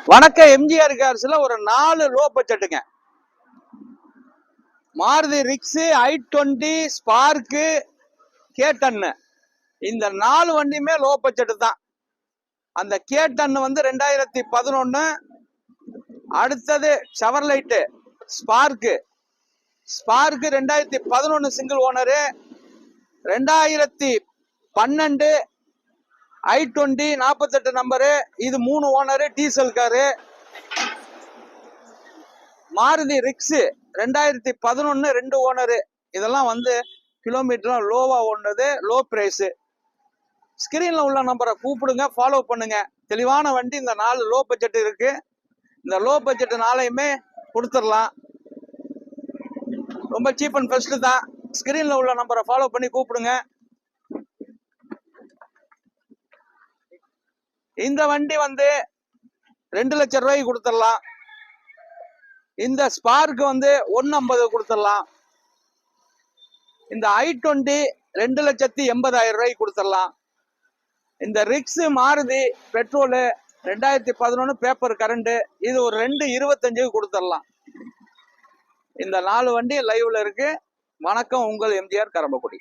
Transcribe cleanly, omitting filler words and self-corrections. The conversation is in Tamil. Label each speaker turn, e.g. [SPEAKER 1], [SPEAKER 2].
[SPEAKER 1] வணக்கம். எம்ஜிஆர் கார்ஸ்ல ஒரு 4 லோ பட்ஜெட்டுங்க. Maruti Ritz, i20, Spark, K10. இந்த 4 வண்டியுமே லோ பட்ஜெட் தான். அந்த K10 வந்து 2011. அடுத்தது Chevrolet Spark 2011 single owner. 2012 i20 48 number. இது 3 owner, diesel car. Maruti Ritz 2011 2 owner. இதெல்லாம் வந்து கிலோமீட்டர் லோவா ஓடுனது, லோ பிரைஸ். ஸ்கிரீன்ல உள்ள நம்பரை கூப்பிடுங்க, ஃபாலோ பண்ணுங்க. தெளிவான வண்டி. இந்த 4 லோ பட்ஜெட் இருக்கு. இந்த லோ பட்ஜெட் 4யுமே கொடுத்துடலாம். ரொம்ப சீப் அண்ட் பெஸ்ட் தான். ஸ்கிரீன்ல உள்ள நம்பரை ஃபாலோ பண்ணி கூப்பிடுங்க. இந்த வண்டி வந்து 2 லட்சம் ரூபாய்க்கு கொடுத்துடலாம். இந்த ஸ்பார்க் வந்து 150 கொடுத்துடலாம். இந்த i20 2,80,000 ரூபாய்க்கு கொடுத்துடலாம். இந்த ரிக்ஸ் மாருதி பெட்ரோலு 2011 பேப்பர் கரண்ட், இது ஒரு 2,25 கொடுத்துடலாம். இந்த 4 வண்டி லைவ்ல இருக்கு. வணக்கம், உங்கள் எம்ஜிஆர் கரம்பக்குடி.